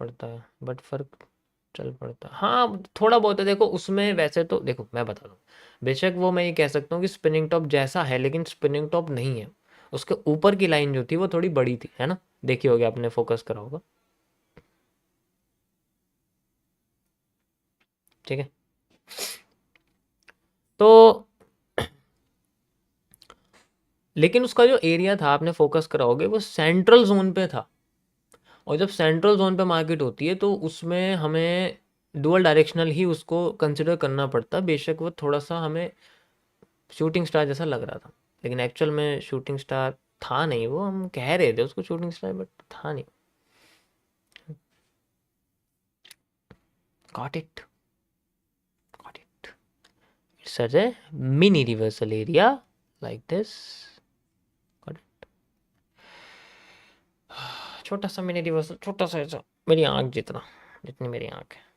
पड़ता है, बट फर्क चल पड़ता है, हाँ थोड़ा बहुत है। देखो उसमें वैसे तो देखो मैं बता दूँ, बेशक वो मैं ये कह सकता हूँ कि स्पिनिंग टॉप जैसा है, लेकिन स्पिनिंग टॉप नहीं है। उसके ऊपर की लाइन जो थी वो थोड़ी बड़ी थी, है ना, देखी होगी आपने, फोकस करा होगा। ठीक है, तो लेकिन उसका जो एरिया था, आपने फोकस करा होगे, वो सेंट्रल जोन पे था। और जब सेंट्रल जोन पे मार्केट होती है तो उसमें हमें डुअल डायरेक्शनल ही उसको कंसिडर करना पड़ता है। बेशक वो थोड़ा सा हमें शूटिंग स्टार जैसा लग रहा था, लेकिन एक्चुअल में शूटिंग स्टार था नहीं वो, हम कह रहे थे उसको शूटिंग स्टार, बट था नहीं। Got it, got it. It's such A mini reversal area like this. Got it. छोटा सा मिनी रिवर्सल, छोटा सा ऐसा, मेरी आंख जितना, जितनी मेरी आंख है।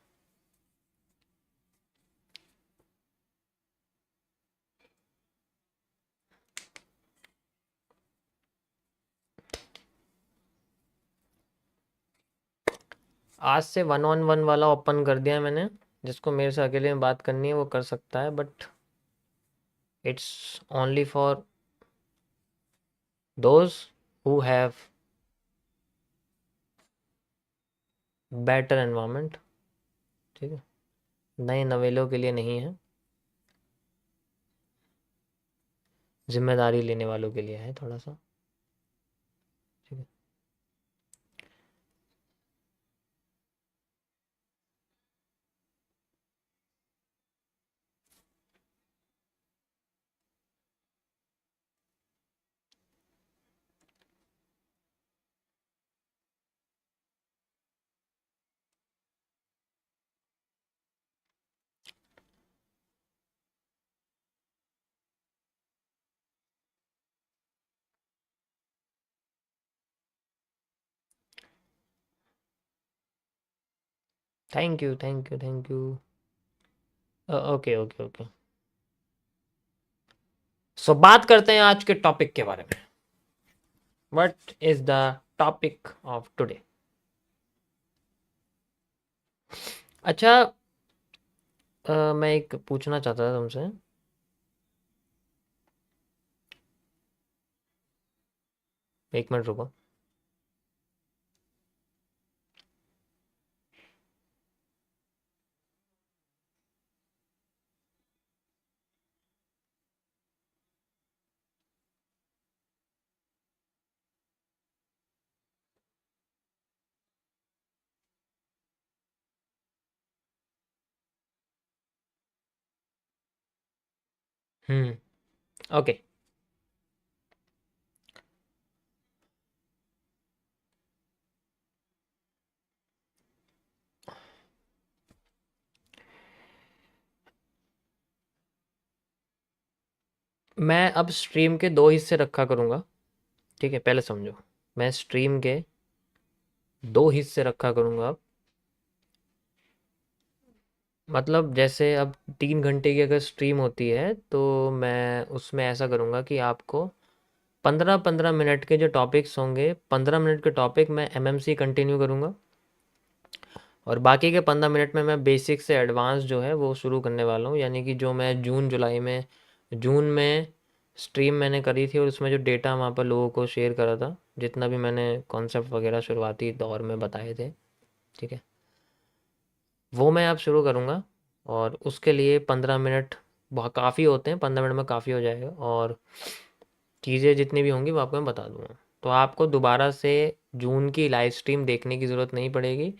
आज से वन ऑन वन वाला ओपन कर दिया मैंने, जिसको मेरे से अकेले में बात करनी है वो कर सकता है, but it's only for those who have better environment. ठीक है, नए नवेलों के लिए नहीं है, जिम्मेदारी लेने वालों के लिए है थोड़ा सा। ठीक है, thank you thank you thank you. Okay okay okay, so बात करते हैं आज के टॉपिक के बारे में। What is the topic of today? अच्छा, मैं एक पूछना चाहता था तुमसे। एक मिनट रुको। ओके, मैं अब स्ट्रीम के दो हिस्से रखा करूँगा। ठीक है, पहले समझो, मैं स्ट्रीम के दो हिस्से रखा करूँगा अब। मतलब जैसे अब 3 घंटे की अगर स्ट्रीम होती है तो मैं उसमें ऐसा करूँगा कि आपको 15-15 मिनट के जो टॉपिक्स होंगे, 15 मिनट के टॉपिक मैं एमएमसी कंटिन्यू करूँगा, और बाकी के 15 मिनट में मैं बेसिक से एडवांस जो है वो शुरू करने वाला हूँ। यानी कि जो मैं जून जुलाई में, जून में स्ट्रीम मैंने करी थी और उसमें जो डेटा वहाँ पर लोगों को शेयर करा था, जितना भी मैंने कॉन्सेप्ट वगैरह शुरुआती दौर में बताए थे, ठीक है, वो मैं अब शुरू करूँगा। और उसके लिए 15 मिनट बहुत काफ़ी होते हैं, 15 मिनट में काफ़ी हो जाएगा, और चीज़ें जितनी भी होंगी वो आपको मैं बता दूँगा। तो आपको दोबारा से जून की लाइव स्ट्रीम देखने की ज़रूरत नहीं पड़ेगी,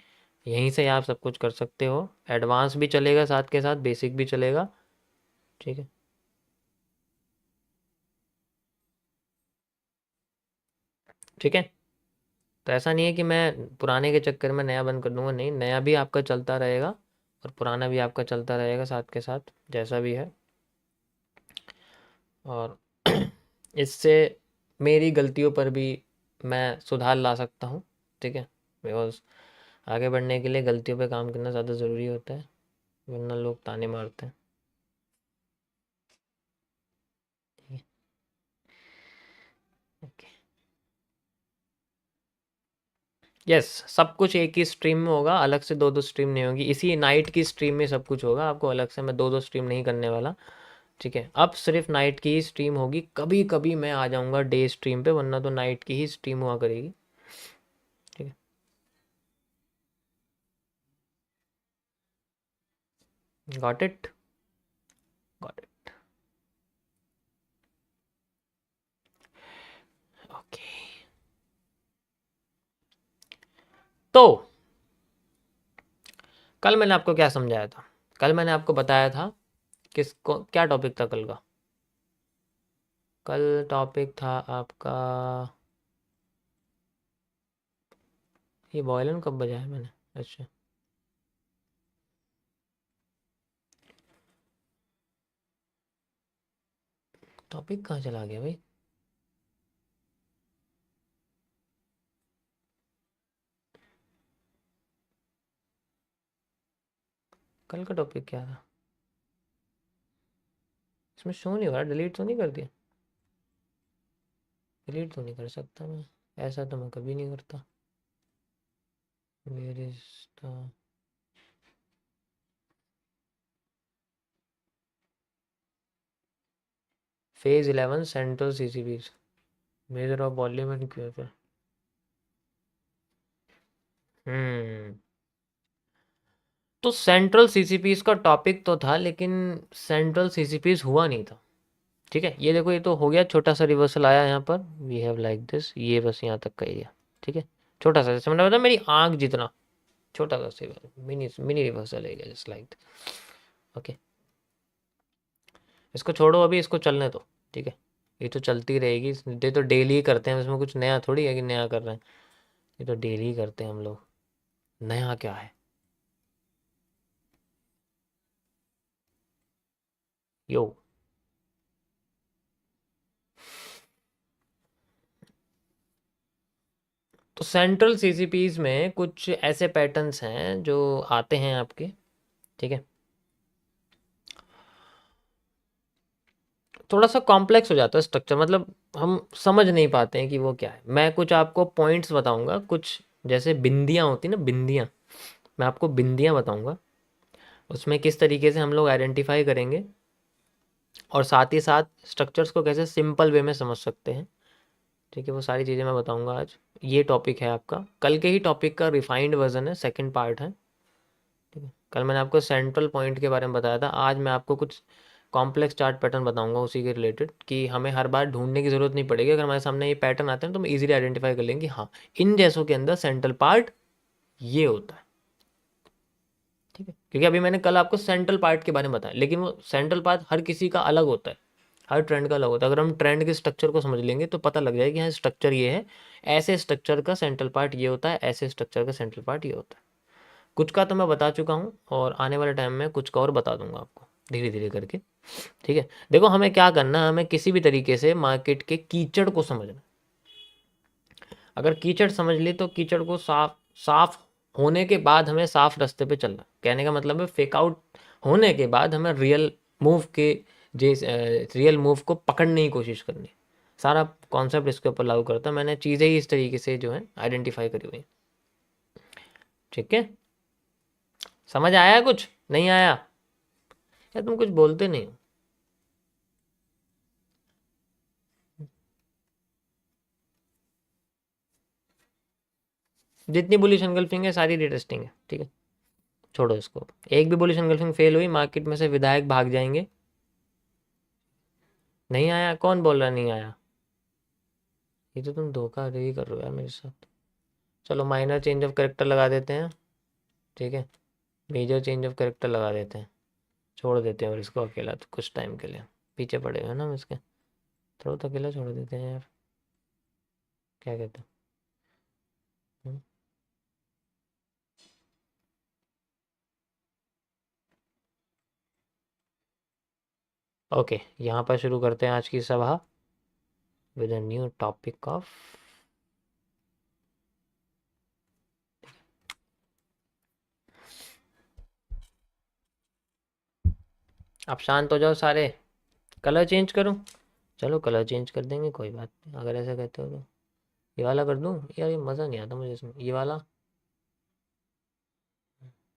यहीं से आप सब कुछ कर सकते हो। एडवांस भी चलेगा, साथ के साथ बेसिक भी चलेगा। ठीक है, ठीक है। तो ऐसा नहीं है कि मैं पुराने के चक्कर में नया बंद कर दूंगा, नहीं, नया भी आपका चलता रहेगा और पुराना भी आपका चलता रहेगा साथ के साथ, जैसा भी है। और इससे मेरी गलतियों पर भी मैं सुधार ला सकता हूँ। ठीक है, बिकॉज आगे बढ़ने के लिए गलतियों पे काम करना ज़्यादा ज़रूरी होता है, वरना लोग ताने मारते हैं। ठीक है, ओके। यस, सब कुछ एक ही स्ट्रीम में होगा, अलग से दो दो स्ट्रीम नहीं होगी। इसी नाइट की स्ट्रीम में सब कुछ होगा, आपको अलग से मैं दो दो स्ट्रीम नहीं करने वाला। ठीक है, अब सिर्फ नाइट की ही स्ट्रीम होगी। कभी कभी मैं आ जाऊंगा डे स्ट्रीम पे, वरना तो नाइट की ही स्ट्रीम हुआ करेगी। ठीक है, got it, got it. Okay, तो कल मैंने आपको क्या समझाया था? कल मैंने आपको बताया था किसको, क्या टॉपिक था कल का? कल टॉपिक था आपका, ये वॉयलिन कब बजाया मैंने? अच्छा, टॉपिक कहाँ चला गया भाई? कल का टॉपिक क्या था? इसमें शो नहीं हो रहा, डिलीट तो नहीं कर दिया? डिलीट तो नहीं कर सकता मैं, ऐसा तो मैं कभी नहीं करता। Where is the phase 11 central CCBs, major of volume and QFA. Hmm, तो सेंट्रल सीसीपीज का टॉपिक तो था, लेकिन सेंट्रल सीसीपीज हुआ नहीं था। ठीक है, ये देखो, ये तो हो गया, छोटा सा रिवर्सल आया यहाँ पर, वी हैव लाइक दिस, ये बस यहाँ तक का एरिया। ठीक है, छोटा सा, जैसे मैंने बताया मेरी आंख जितना छोटा सा से mini mini reversal area, just like. Okay, इसको छोड़ो अभी, इसको चलने दो। ठीक है, ये तो चलती रहेगी, ये तो डेली ही करते हैं, इसमें कुछ नया थोड़ी है कि नया कर रहे हैं, ये तो डेली ही करते हैं हम लोग। नया क्या है? यो, तो सेंट्रल सीसीपीज में कुछ ऐसे पैटर्न्स हैं जो आते हैं आपके। ठीक है, थोड़ा सा कॉम्प्लेक्स हो जाता है स्ट्रक्चर, मतलब हम समझ नहीं पाते हैं कि वो क्या है। मैं कुछ आपको पॉइंट्स बताऊंगा, कुछ जैसे बिंदियाँ होती ना, बिंदियाँ, मैं आपको बिंदियाँ बताऊंगा, उसमें किस तरीके से हम लोग आइडेंटिफाई करेंगे, और साथ ही साथ स्ट्रक्चर्स को कैसे सिंपल वे में समझ सकते हैं। ठीक है, वो सारी चीज़ें मैं बताऊंगा आज। ये टॉपिक है आपका, कल के ही टॉपिक का रिफाइंड वर्जन है, सेकंड पार्ट है। ठीक है, कल मैंने आपको सेंट्रल पॉइंट के बारे में बताया था, आज मैं आपको कुछ कॉम्प्लेक्स चार्ट पैटर्न बताऊंगा उसी के रिलेटेड, कि हमें हर बार ढूंढने की ज़रूरत नहीं पड़ेगी। अगर हमारे सामने ये पैटर्न आते हैं तो हम इजीली आइडेंटिफाई कर लेंगे, हाँ इन जैसों के अंदर सेंट्रल पार्ट ये होता है। ठीक है, क्योंकि अभी मैंने कल आपको सेंट्रल पार्ट के बारे में बताया, लेकिन वो सेंट्रल पार्ट हर किसी का अलग होता है, हर ट्रेंड का अलग होता है। अगर हम ट्रेंड के स्ट्रक्चर को समझ लेंगे तो पता लग जाएगा कि हाँ स्ट्रक्चर ये है, ऐसे स्ट्रक्चर का सेंट्रल पार्ट ये होता है, ऐसे स्ट्रक्चर का सेंट्रल पार्ट ये होता है। कुछ का तो मैं बता चुका हूँ, और आने वाले टाइम में कुछ का और बता दूंगा आपको, धीरे धीरे करके। ठीक है, देखो हमें क्या करना है, हमें किसी भी तरीके से मार्केट के कीचड़ को समझना। अगर कीचड़ समझ ली तो कीचड़ को साफ साफ होने के बाद हमें साफ रास्ते पे चलना, कहने का मतलब है फेक आउट होने के बाद हमें रियल मूव के, जे रियल मूव को पकड़ने की कोशिश करनी। सारा कॉन्सेप्ट इसके ऊपर लागू करता है, मैंने चीज़ें ही इस तरीके से जो है आइडेंटिफाई करी हुई हैं। ठीक है, समझ आया? कुछ नहीं आया या तुम कुछ बोलते नहीं हो? जितनी बुलिश एंगल्फिंग है सारी रीटेस्टिंग है। ठीक है, छोड़ो इसको, एक भी बुलिश एंगल्फिंग फेल हुई मार्केट में से विधायक भाग जाएंगे। नहीं आया? कौन बोल रहा नहीं आया? ये तो तुम धोखा दे ही कर रहे हो यार मेरे साथ। चलो माइनर चेंज ऑफ करेक्टर लगा देते हैं। ठीक है, मेजर चेंज ऑफ करेक्टर लगा देते हैं, छोड़ देते हैं और इसको अकेला तो कुछ टाइम के लिए, पीछे पड़े हुए हैं ना हम इसके, थोड़ा तो अकेला छोड़ देते हैं यार, क्या कहते हैं? ओके, यहाँ पर शुरू करते हैं आज की सभा with a new topic of, आप शांत हो जाओ सारे। कलर चेंज करूँ? चलो कलर चेंज कर देंगे, कोई बात नहीं अगर ऐसा कहते हो तो। ये वाला कर दूँ? यार ये मज़ा नहीं आता मुझे इसमें, ये वाला?